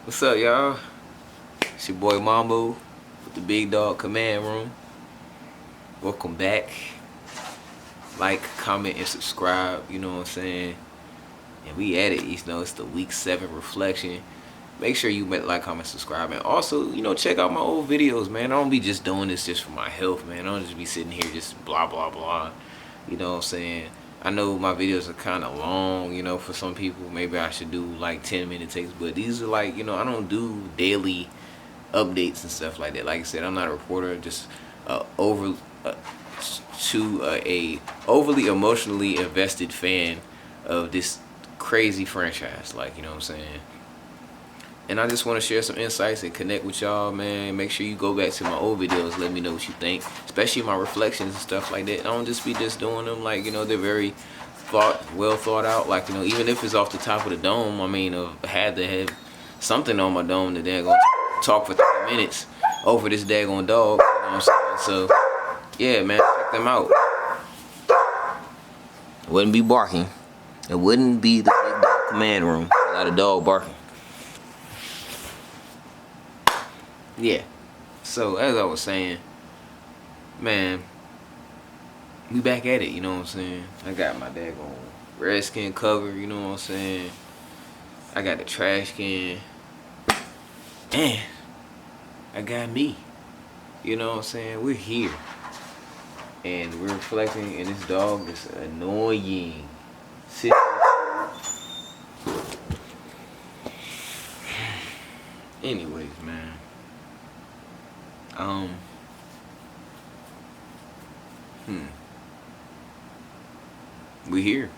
What's up, y'all? It's your boy Mambo with the Big Dog Command Room. Welcome back. Like, comment, and subscribe. You know what I'm saying? And we at it. You know, it's the week 7 reflection. Make sure you like, comment, subscribe, and also, check out my old videos, man. I don't be just doing this just for my health, man. I don't just be sitting here just blah blah blah. You know what I'm saying? I know my videos are kind of long, for some people. Maybe I should do like 10-minute takes, but these are like, I don't do daily updates and stuff like that. Like I said, I'm not a reporter. Just over to a overly emotionally invested fan of this crazy franchise. Like, you know what I'm saying? And I just want to share some insights and connect with y'all, man. Make sure you go back to my old videos. Let me know what you think, especially my reflections and stuff like that. I don't just be just doing them like, they're very well thought out. Like, even if it's off the top of the dome, I mean, I had to have something on my dome that they're going to talk for 30 minutes over this daggone dog. You know what I'm saying? So, yeah, man, check them out. It wouldn't be barking. It wouldn't be the Big Dog Command Room without a dog barking. Yeah, so as I was saying, man, we back at it, you know what I'm saying? I got my daggone Redskin cover, you know what I'm saying? I got the trash can, and I got me, you know what I'm saying? We're here, and we're reflecting, and this dog is annoying. Anyways, man. We here,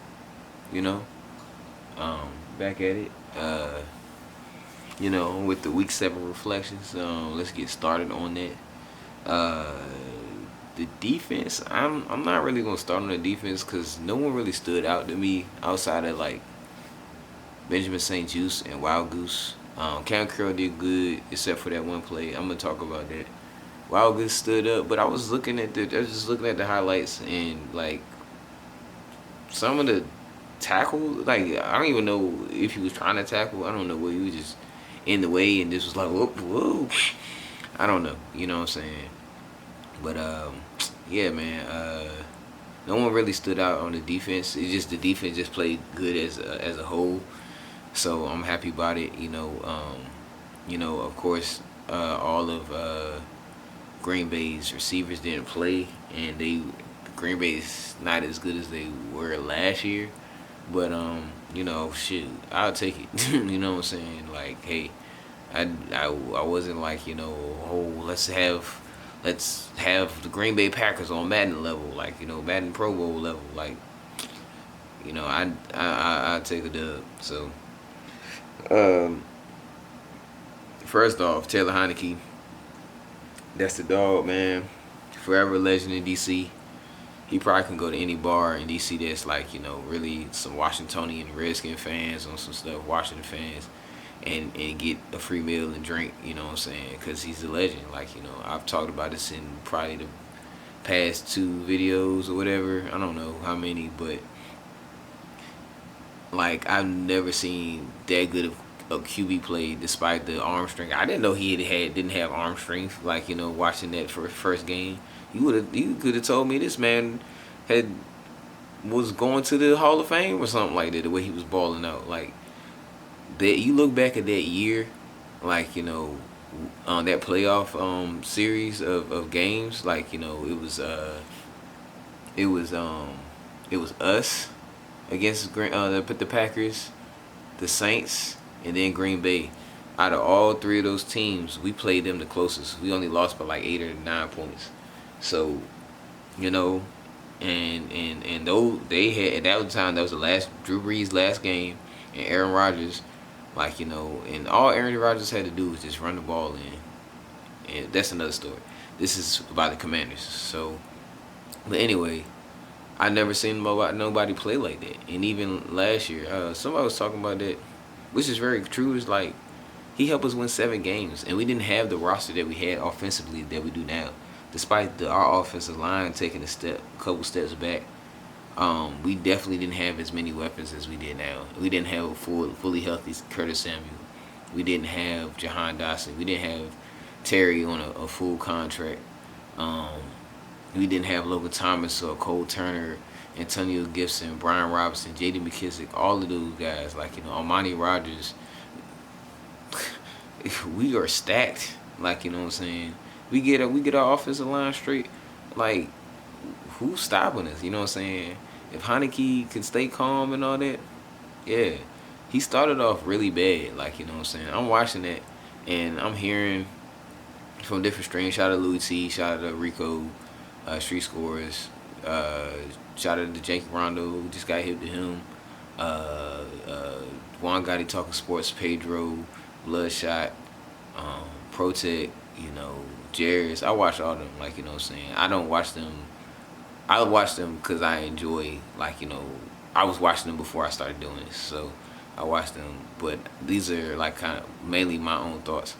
back at it, with the week 7 reflections. Let's get started on that. The defense, I'm not really gonna start on the defense because no one really stood out to me outside of like Benjamin St-Juste and Wild Goose. Cam Curl did good except for that one play. I'm gonna talk about that. Wild Goose stood up, but I was just looking at the highlights, and like some of the tackle, like I don't even know if he was trying to tackle. I don't know what he was just in the way, and this was like whoa. I don't know, you know what I'm saying? But yeah, man. No one really stood out on the defense. It's just the defense just played good as a whole. So I'm happy about it. Of course, all of Green Bay's receivers didn't play, and Green Bay's not as good as they were last year. But shoot, I'll take it. You know what I'm saying? Like, hey, I wasn't like, oh, let's have the Green Bay Packers on Madden level, like, Madden Pro Bowl level, like, I take a dub. So, first off, Taylor Heinicke, that's the dog, man. Forever legend in DC. He probably can go to any bar in DC that's like, really some Washingtonian Redskin fans on some stuff, Washington fans, and get a free meal and drink, you know what I'm saying? Because he's a legend. Like, I've talked about this in probably the past 2 videos or whatever. I don't know how many, but like I've never seen that good of a QB play despite the arm strength. I didn't know he didn't have arm strength. Like, watching that first game, you could have told me this man was going to the Hall of Fame or something like that. The way he was balling out, like that. You look back at that year, like on that playoff series of games, like it was us against the Packers, the Saints, and then Green Bay. Out of all 3 of those teams, we played them the closest. We only lost by like 8 or 9 points. So, and though they had at that time, that was the last Drew Brees' last game, and Aaron Rodgers, like, and all Aaron Rodgers had to do was just run the ball in. And that's another story. This is about the Commanders. So, but anyway, I never seen nobody play like that. And even last year, somebody was talking about that, which is very true. It's like he helped us win 7 games, and we didn't have the roster that we had offensively that we do now. Despite our offensive line taking a couple steps back, we definitely didn't have as many weapons as we did now. We didn't have a fully healthy Curtis Samuel. We didn't have Jahan Dotson. We didn't have Terry on a full contract. Um, we didn't have Logan Thomas or Cole Turner, Antonio Gibson, Brian Robinson, J.D. McKissick, all of those guys. Like, you know, Armani Rogers. We are stacked. Like, you know what I'm saying? We get our offensive line straight. Like, who's stopping us? You know what I'm saying? If Heineke can stay calm and all that, yeah. He started off really bad. Like, you know what I'm saying? I'm watching that, and I'm hearing from different streams. Shout out to Louis T. Shout out to Rico, Street Scores. Uh, Shout out to Jake Rondo, who just got hit to him. Juan Gotti Talking Sports, Pedro, Bloodshot, Protect, you know, Jairus. I watch all them, like, you know what I'm saying? I don't watch them. I watch them because I enjoy, like, you know, I was watching them before I started doing this. So I watch them. But these are, like, kind of mainly my own thoughts.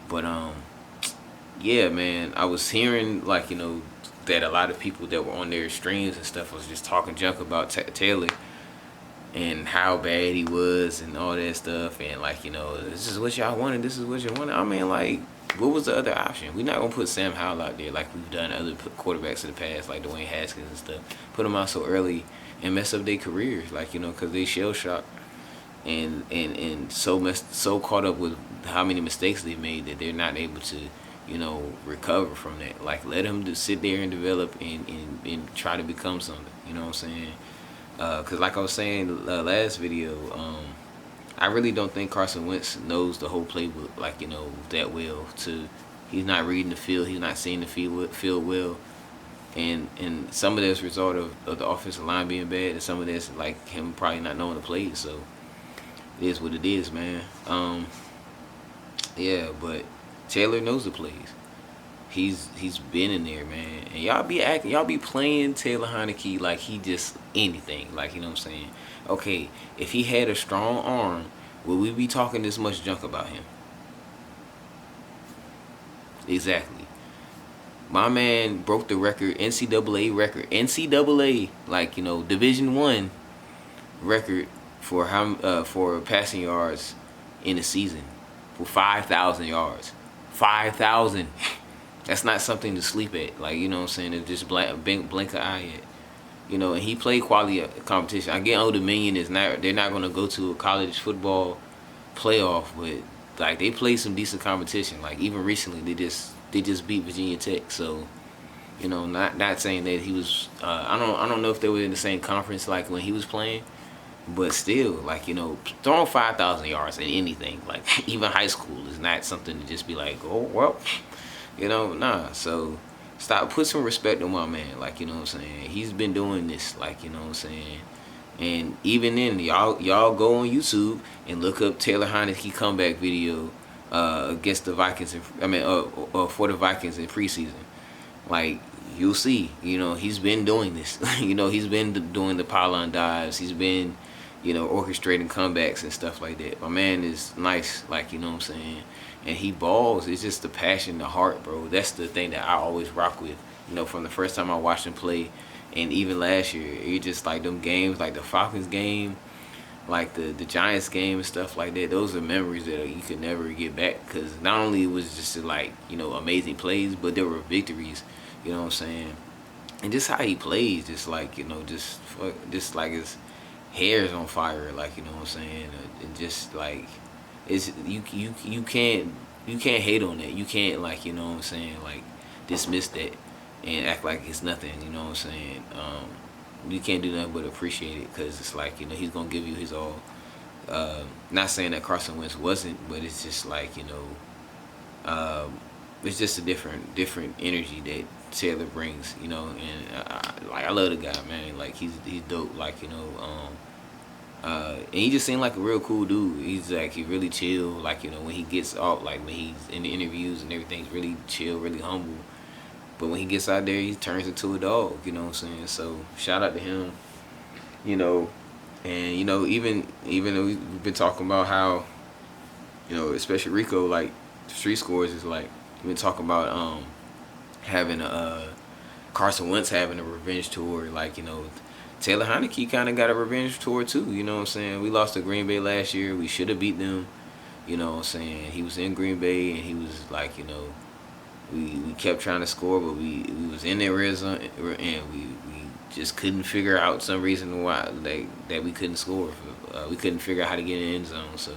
But, yeah, man, I was hearing, like, you know, that a lot of people that were on their streams and stuff was just talking junk about Taylor and how bad he was and all that stuff, and, like, you know, this is what y'all wanted, this is what you wanted. I mean, like, what was the other option? We're not gonna put Sam Howell out there like we've done other quarterbacks in the past, like Dwayne Haskins and stuff. Put them out so early and mess up their careers, like, you know, because they shell shocked and so caught up with how many mistakes they made that they're not able to, you know, recover from that. Like, let them just sit there and develop and try to become something. You know what I'm saying? Because like I was saying last video, I really don't think Carson Wentz knows the whole playbook, like, you know, that well. He's not reading the field, he's not seeing the field well, and some of that's a result of the offensive line being bad, and some of that's like him probably not knowing the plays. So it is what it is, man. Yeah, but Taylor knows the plays. He's been in there, man. And y'all be playing Taylor Heineke like he just anything. Like, you know what I'm saying? Okay, if he had a strong arm, would we be talking this much junk about him? Exactly. My man broke the record, NCAA, like, you know, Division I record for passing yards in a season for 5,000 yards. 5,000. That's not something to sleep at. Like, you know what I'm saying? It's just blink an eye at. You know, and he played quality competition. I get Old Dominion is not. They're not gonna go to a college football playoff, but like they played some decent competition. Like even recently, they just beat Virginia Tech. So, you know, not saying that he was. I don't know if they were in the same conference like when he was playing, but still, like, you know, throwing 5,000 yards in anything, like even high school, is not something to just be like, oh well. You know, nah. So put some respect on my man. Like, you know what I'm saying? He's been doing this, like, you know what I'm saying? And even then, y'all go on YouTube and look up Taylor Heineke comeback video against the Vikings. For the Vikings in preseason. Like, you'll see. You know, he's been doing this. You know, he's been doing the pylon dives. He's been, you know, orchestrating comebacks and stuff like that. My man is nice. Like, you know what I'm saying? And he balls. It's just the passion, the heart, bro. That's the thing that I always rock with. You know, from the first time I watched him play, and even last year, it just like them games, like the Falcons game, like the Giants game and stuff like that. Those are memories that you could never get back, because not only was it just like, you know, amazing plays, but there were victories. You know what I'm saying? And just how he plays, just like, you know, just like his hair's on fire, like, you know what I'm saying, and just like. It's you can't hate on that. You can't, like, you know what I'm saying, like dismiss that and act like it's nothing. You know what I'm saying? You can't do nothing but appreciate it, because it's like, you know, he's gonna give you his all. Not saying that Carson Wentz wasn't, but it's just like, you know, it's just a different energy that Taylor brings. You know, and I love the guy, man. Like he's dope. Like, you know. And he just seemed like a real cool dude. He's like, he really chill. Like, you know, when he gets off, like when he's in the interviews and everything, he's really chill, really humble. But when he gets out there, he turns into a dog. You know what I'm saying? So shout out to him. You know, and you know, even though we've been talking about how, you know, especially Rico, like Street Scores is like, we've been talking about having a Carson Wentz having a revenge tour, like, you know. Taylor Heineke kind of got a revenge tour too, you know what I'm saying? We lost to Green Bay last year. We should have beat them. You know what I'm saying? He was in Green Bay and he was like, we kept trying to score, but we was in their red zone and we just couldn't figure out some reason why that we couldn't score. We couldn't figure out how to get in the end zone. So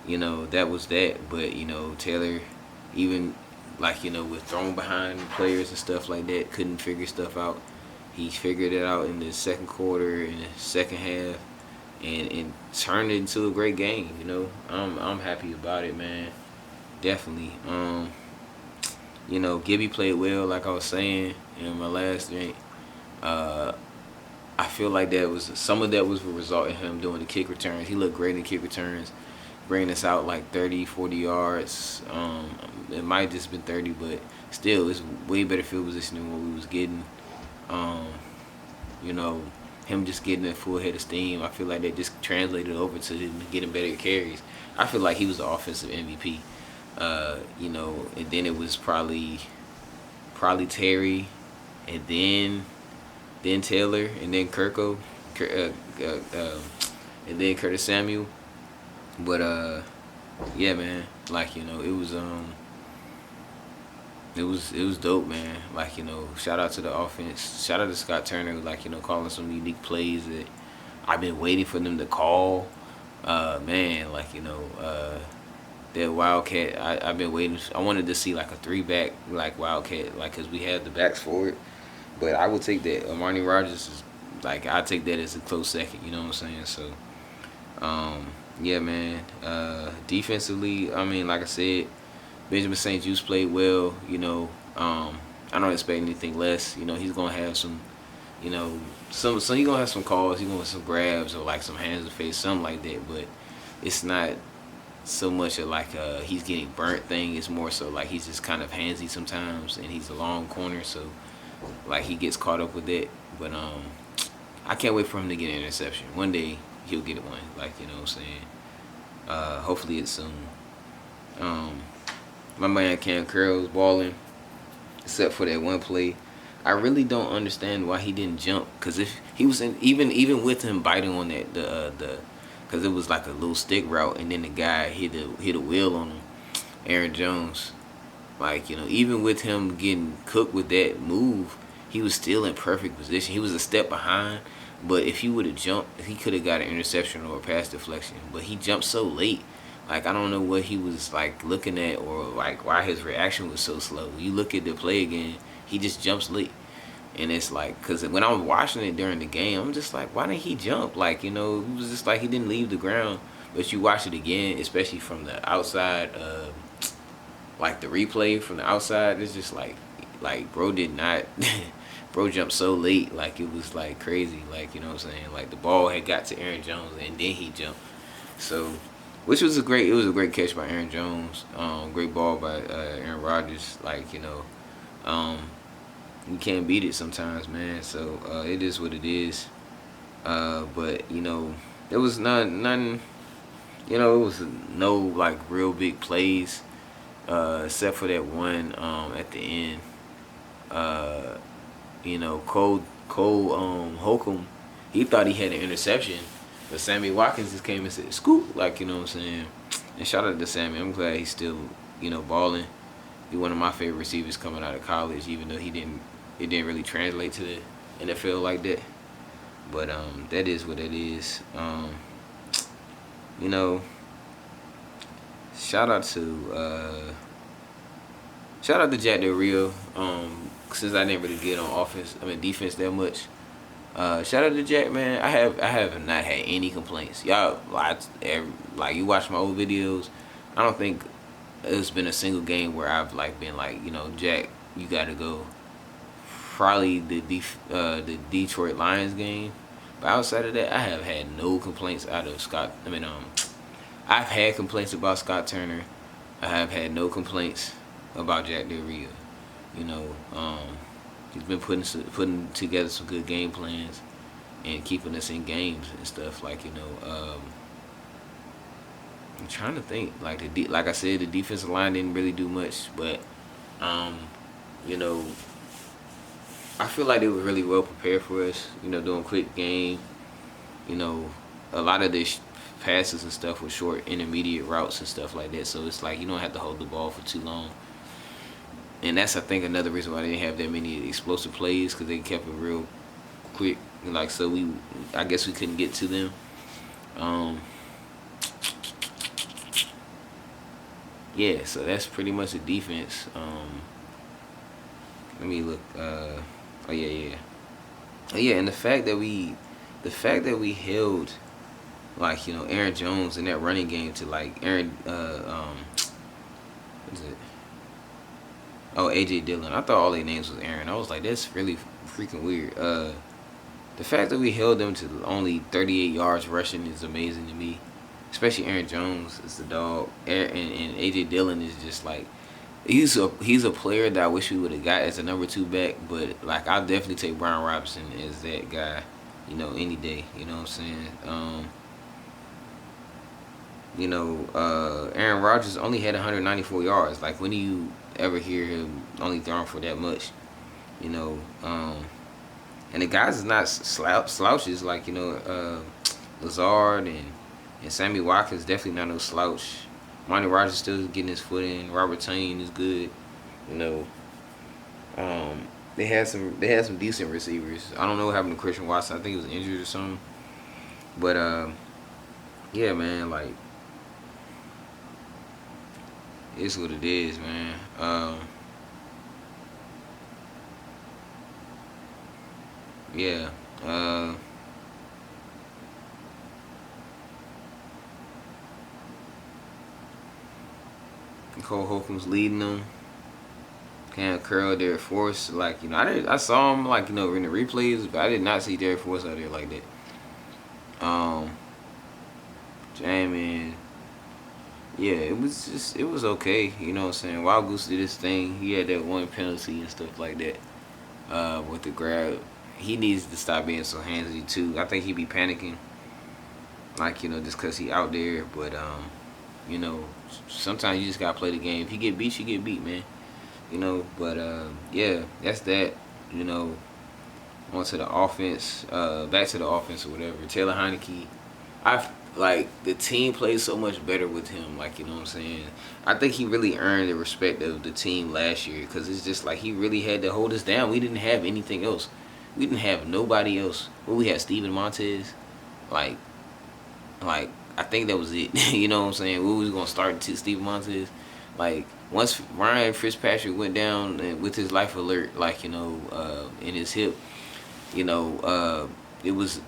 that was that. But Taylor, even like with throwing behind players and stuff like that, couldn't figure stuff out. He figured it out in the second quarter, in the second half, and turned it into a great game. I'm happy about it, man. Definitely. Gibby played well, like I was saying in my last drink. I feel like some of that was a result of him doing the kick returns. He looked great in kick returns, bringing us out like 30, 40 yards. It might just been 30, but still, it's way better field position than what we was getting. Him just getting a full head of steam. I feel like that just translated over to him getting better carries. I feel like he was the offensive MVP. And then it was probably Terry, and then Taylor, and then and then Curtis Samuel. But yeah, man, like it was dope, man. Like shout out to the offense, shout out to Scott Turner, like calling some unique plays that I've been waiting for them to call. Man, like that Wildcat, I've been waiting. I wanted to see like a 3-back like Wildcat, like because we had the backs for it. But I would take that. Armani Rogers is like, I take that as a close second. You know what I'm saying? So, yeah, man. Defensively, I mean, like I said, Benjamin St-Juste played well. I don't expect anything less. He's gonna have some, he's gonna have some calls. He's gonna have some grabs or like some hands to face, something like that. But it's not so much of like he's getting burnt thing. It's more so like he's just kind of handsy sometimes, and he's a long corner, so like he gets caught up with it. But I can't wait for him to get an interception. One day he'll get one. Like what I'm saying. Hopefully it's soon. My man Cam Curl's balling, except for that one play. I really don't understand why he didn't jump. Cause if he was even with him biting on that cause it was like a little stick route, and then the guy hit a wheel on him, Aaron Jones. Like even with him getting cooked with that move, he was still in perfect position. He was a step behind, but if he would have jumped, he could have got an interception or a pass deflection. But he jumped so late. Like I don't know what he was like looking at, or like why his reaction was so slow. You look at the play again, he just jumps late. And it's like, because when I was watching it during the game, I'm just like, why didn't he jump? Like, it was just like he didn't leave the ground. But you watch it again, especially from the outside, like the replay from the outside, it's just like bro did not, bro jumped so late. Like, it was like crazy. Like, you know what I'm saying? Like, the ball had got to Aaron Jones and then he jumped. So, which was a great catch by Aaron Jones. Great ball by Aaron Rodgers. Like, you can't beat it sometimes, man. So it is what it is. But there was nothing. It was no like real big plays, except for that one at the end. Cole Holcomb, he thought he had an interception, but Sammy Watkins just came and said scoop, like what I'm saying. And shout out to Sammy. I'm glad he's still balling. He's one of my favorite receivers coming out of college, even though it didn't really translate to the NFL like that. But that is what it is. Shout out to Jack Del Rio. Since I didn't really get on defense that much. Shout out to Jack, man. I have not had any complaints. Y'all, like you watch my old videos, I don't think there's been a single game where I've like been like, Jack, you gotta go. Probably the Detroit Lions game, but outside of that, I have had no complaints out of Scott. I've had complaints about Scott Turner. I have had no complaints about Jack Del Rio. He's been putting together some good game plans and keeping us in games and stuff. Like I'm trying to think. Like I said, the defensive line didn't really do much, but I feel like they were really well prepared for us. Doing quick game. a lot of the passes and stuff were short intermediate routes and stuff like that. So it's like you don't have to hold the ball for too long. And that's I think another reason why they didn't have that many explosive plays because they kept it real quick. Like so I guess we couldn't get to them. Um, yeah, so that's pretty much the defense. Let me look. Oh yeah. Oh yeah, and the fact that we held like Aaron Jones in that running game to like Aaron what is it? Oh, AJ Dillon. I thought all their names was Aaron. I was like, that's really freaking weird. The fact that we held them to only 38 yards rushing is amazing to me. Especially Aaron Jones is the dog, and AJ Dillon is just like he's a player that I wish we would have got as a number 2 back. But like I'll definitely take Brian Robinson as that guy, any day. You know what I'm saying? Aaron Rodgers only had 194 yards. Like when do you ever hear him only throwing for that much? You know, and the guys is not slouches like Lazard and Sammy Watkins definitely not no slouch. Monty Rogers still getting his foot in. Robert Tonyan is good. You know, they had some decent receivers. I don't know what happened to Christian Watson. I think he was injured or something. But yeah, man, like it's what it is, man. Yeah. Cole Holcomb's leading them. Cam Curl, Derek Force, like I saw him like in the replays, but I did not see Derek Force out there like that. Jamin, yeah, it was okay. You know what I'm saying? Wild Goose did his thing. He had that one penalty and stuff like that. With the grab, he needs to stop being so handsy too. I think he be panicking, like just cause he out there. But you know, sometimes you just gotta play the game. If you get beat, you get beat, man. But yeah, that's that. You know, onto the offense, back to the offense or whatever. Taylor Heineke, I like the team plays so much better with him. Like what I'm saying. I think he really earned the respect of the team last year because it's just like he really had to hold us down. We didn't have anything else. We didn't have nobody else. Well, we had Steven Montez, like I think that was it. You know what I'm saying? We was gonna start to Steven Montez. Like once Ryan Fitzpatrick went down with his life alert, like in his hip, it was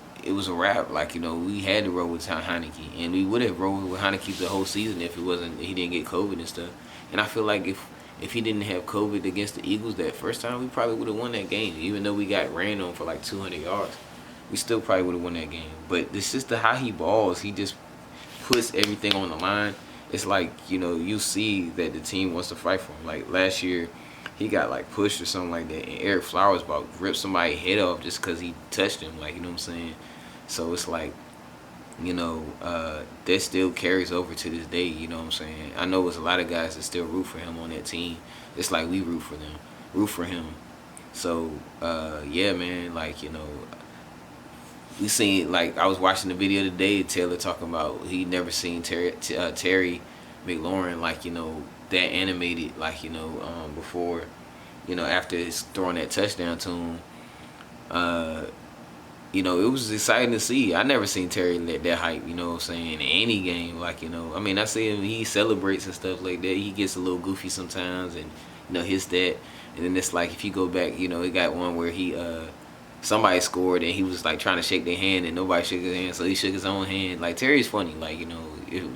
a wrap. Like we had to roll with Heineke, and we would have rolled with Heineke the whole season if he didn't get COVID and stuff. And I feel like if he didn't have COVID against the Eagles that first time, we probably would have won that game. Even though we got ran on for like 200 yards, we still probably would have won that game. But it's just how he balls. He just puts everything on the line. It's like you see that the team wants to fight for him. Like last year, he got like pushed or something like that, and Eric Flowers about ripped somebody's head off just because he touched him. Like what I'm saying? So it's like that still carries over to this day. You know what I'm saying? I know there's a lot of guys that still root for him on that team. It's like we root for him. So yeah, man. Like we seen, like I was watching the video today, Taylor talking about he never seen Terry McLaurin like that animated like before after his throwing that touchdown to him. It was exciting to see. I never seen Terry that hype, you know what I'm saying, in any game. Like, I mean, I see him, he celebrates and stuff like that. He gets a little goofy sometimes and, hits that. And then it's like, if you go back, he got one where he, somebody scored and he was like trying to shake their hand and nobody shook his hand. So he shook his own hand. Like, Terry's funny, like,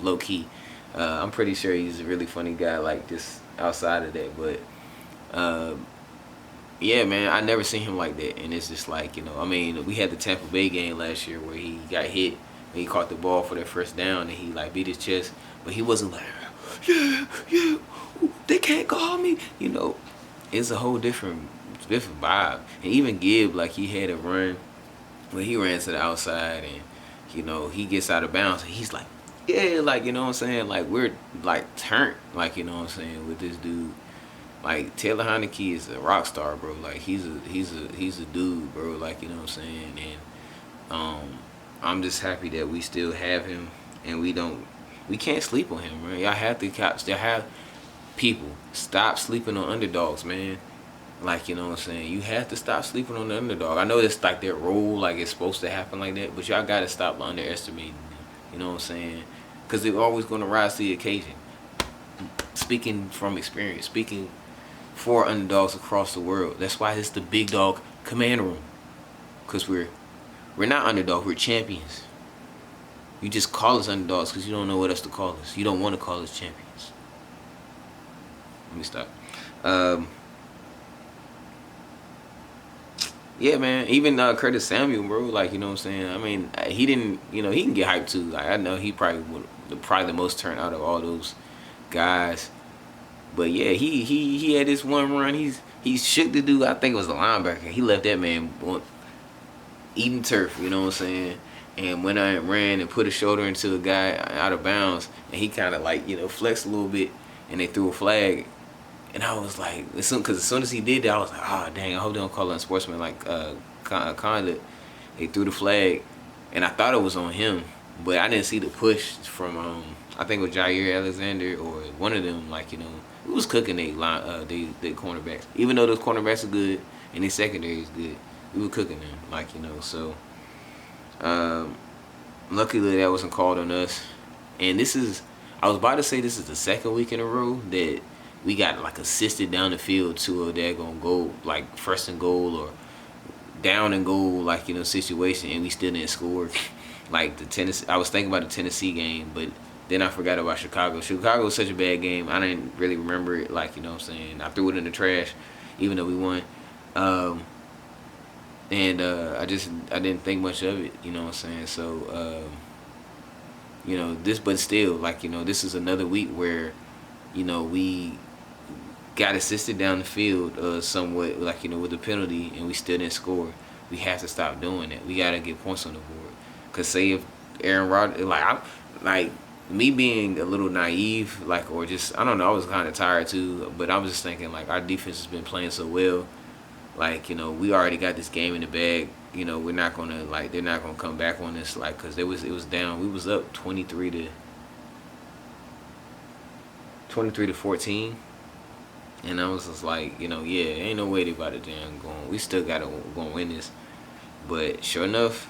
low key. I'm pretty sure he's a really funny guy, like, just outside of that. But, yeah, man, I never seen him like that, and it's just like I mean, we had the Tampa Bay game last year where he got hit and he caught the ball for that first down and he like beat his chest, but he wasn't like, yeah, they can't call me, It's a whole different vibe. And even Gibb, like he had a run when he ran to the outside and he gets out of bounds and he's like, yeah, like what I'm saying, like we're like turned, like what I'm saying, with this dude. Like Taylor Heineke is a rock star, bro. Like he's a dude, bro. Like what I'm saying, and I'm just happy that we still have him, and we can't sleep on him, man. Y'all have to still have people stop sleeping on underdogs, man. Like, you know what I'm saying? You have to stop sleeping on the underdog. I know it's like their role, like it's supposed to happen like that, but y'all gotta stop underestimating them. You know what I'm saying? Because they're always gonna rise to the occasion. Speaking from experience, speaking for underdogs across the world. That's why it's the big dog command room. Because we're not underdogs, we're champions. You just call us underdogs because you don't know what else to call us. You don't want to call us champions. Let me stop. Yeah, man. Even Curtis Samuel, bro. Like, you know what I'm saying? I mean, he didn't. You know, he can get hyped too. Like, I know he probably the most turned out of all those guys. But yeah, he had this one run. He shook the dude. I think it was the linebacker. He left that man eating turf. You know what I'm saying? And when I ran and put a shoulder into a guy out of bounds, and he kind of like, you know, flexed a little bit, and they threw a flag. And I was like, because as soon as he did that, I was like, oh, dang, I hope they don't call it unsportsmanlike conduct. They threw the flag, and I thought it was on him, but I didn't see the push from, I think it was Jair Alexander or one of them, like, you know, it was cooking they cornerbacks. Even though those cornerbacks are good, and their secondary is good, we were cooking them, like, you know, so luckily that wasn't called on us. And I was about to say this is the second week in a row that we got like assisted down the field to a daggone goal, like first and goal or down and goal, like, you know, situation, and we still didn't score. Like I was thinking about the Tennessee game, but then I forgot about Chicago. Chicago was such a bad game, I didn't really remember it, like, you know what I'm saying. I threw it in the trash, even though we won. I didn't think much of it, you know what I'm saying. So, you know, but still, like, you know, this is another week where, you know, we got assisted down the field somewhat, like, you know, with the penalty, and we still didn't score. We have to stop doing that. We got to get points on the board. Because say if Aaron Rodgers, like me being a little naive, like, or just, I don't know, I was kind of tired too, but I was just thinking, like, our defense has been playing so well. Like, you know, we already got this game in the bag. You know, we're not going to, like, they're not going to come back on this, like, because it was down. We was up 23 to 14. And I was just like, you know, yeah, ain't no way they about to damn going. We still got to go and win this. But sure enough,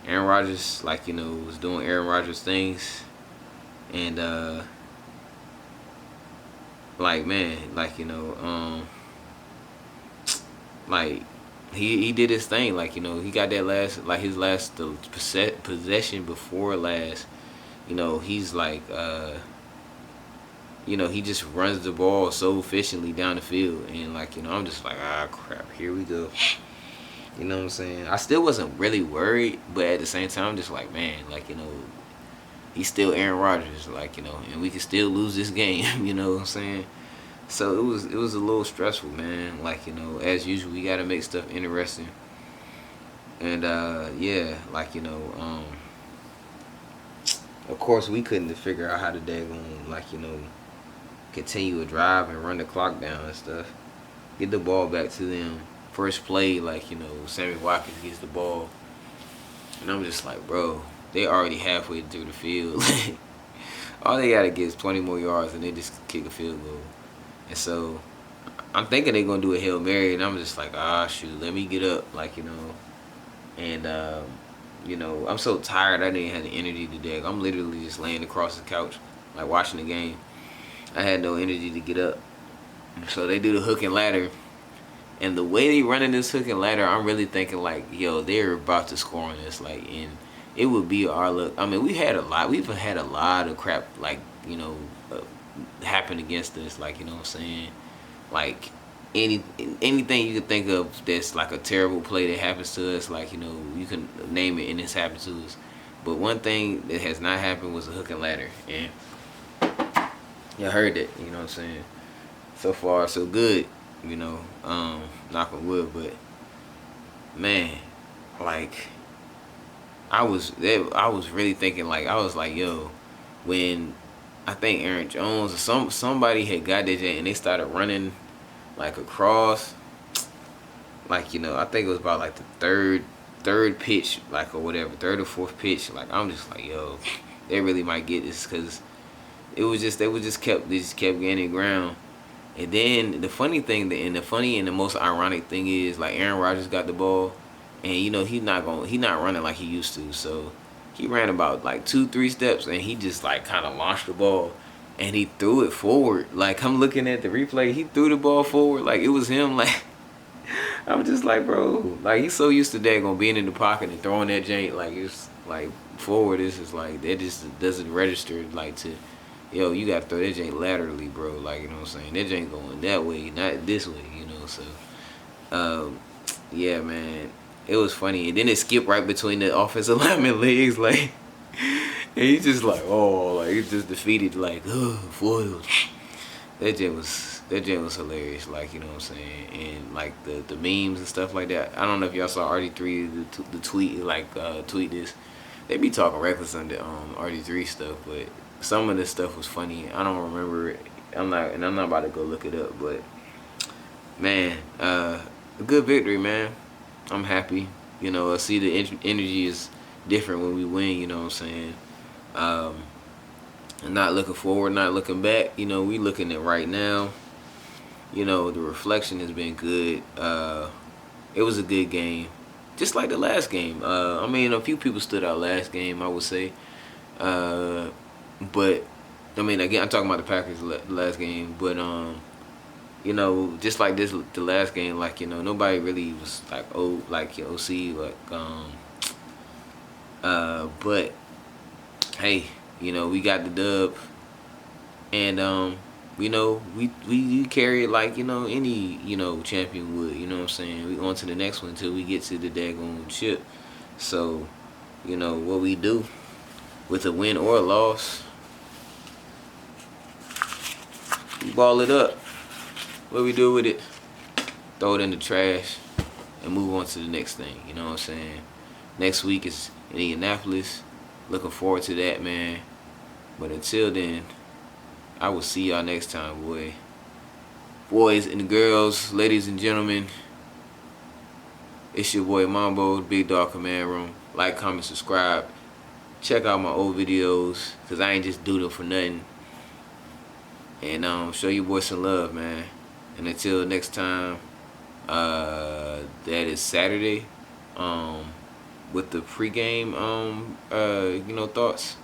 Aaron Rodgers, like, you know, was doing Aaron Rodgers things. And, like, man, like, you know, like, he did his thing. Like, you know, he got that his last possession before last. You know, he's like, you know, he just runs the ball so efficiently down the field. And, like, you know, I'm just like, crap, here we go. You know what I'm saying? I still wasn't really worried, but at the same time, I'm just like, man, like, you know, he's still Aaron Rodgers, like, you know, and we can still lose this game, you know what I'm saying? So it was a little stressful, man. Like, you know, as usual, we got to make stuff interesting. And, yeah, like, you know, of course, we couldn't figure out how to daggone, like, you know, continue a drive and run the clock down and stuff. Get the ball back to them. First play, like, you know, Sammy Watkins gets the ball. And I'm just like, bro, they already halfway through the field. All they got to get is 20 more yards and they just kick a field goal. And so I'm thinking they're going to do a Hail Mary, and I'm just like, shoot, let me get up, like, you know. And, you know, I'm so tired I didn't have the energy today. I'm literally just laying across the couch, like, watching the game. I had no energy to get up. So they do the hook and ladder. And the way they running this hook and ladder, I'm really thinking, like, yo, they're about to score on this. Like, and it would be our luck. I mean, we've had a lot of crap, like, you know, happen against us, like, you know what I'm saying, like anything you can think of that's like a terrible play that happens to us, like, you know, you can name it and it's happened to us. But one thing that has not happened was a hook and ladder, and you heard that, you know what I'm saying. So far so good, you know, knock on wood. But man, like, I was really thinking, like, I was like, yo, when I think Aaron Jones or somebody had got that and they started running like across, like, you know, I think it was about like the third third pitch, like, or whatever, third or fourth pitch, like, I'm just like, yo, they really might get this, because they just kept gaining ground. And then the funny thing, and the most ironic thing is, like, Aaron Rodgers got the ball, and you know he not running like he used to. So he ran about like 2-3 steps, and he just like kind of launched the ball, and he threw it forward. Like, I'm looking at the replay, he threw the ball forward like it was him. Like, I'm just like, bro, like, he's so used to daggone being in the pocket and throwing that jank, like, it's like forward. This is like, that just doesn't register, like, to, yo, you gotta throw that jank laterally, bro. Like, you know what I'm saying? That jank going that way, not this way, you know. So, yeah, man, it was funny. And then it skipped right between the offensive lineman legs, like, and he's just like, oh, like, he's just defeated, like, oh, foiled. That jank was hilarious, like, you know what I'm saying? And like the memes and stuff like that. I don't know if y'all saw RG3 the tweet, like, tweet this. They be talking reckless on the RG3 stuff, but some of this stuff was funny. I don't remember it. I'm not about to go look it up, but man, a good victory, man. I'm happy. You know, I see the energy is different when we win, you know what I'm saying? Not looking forward, not looking back. You know, we looking at right now. You know, the reflection has been good. It was a good game, just like the last game. I mean, a few people stood out last game, I would say. But I mean, again, I'm talking about the Packers last game. But you know, just like this, the last game, like, you know, nobody really was like, oh, like your OC, like, but hey, you know, we got the dub, and you know, we carry it like, you know, any, you know, champion would, you know what I'm saying? We on to the next one until we get to the daggone chip. So, you know, what we do with a win or a loss, we ball it up. What we do with it, throw it in the trash and move on to the next thing, you know what I'm saying? Next week is in Indianapolis. Looking forward to that, man. But until then, I will see y'all next time, boys and girls, ladies and gentlemen. It's your boy Mambo, Big Dog Command Room. Like, comment, subscribe. Check out my old videos, because I ain't just do them for nothing. And show your boy some love, man. And until next time, that is Saturday, with the pregame, you know, thoughts.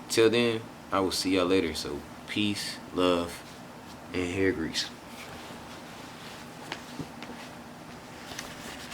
Till then, I will see y'all later. So, peace, love, and hair grease.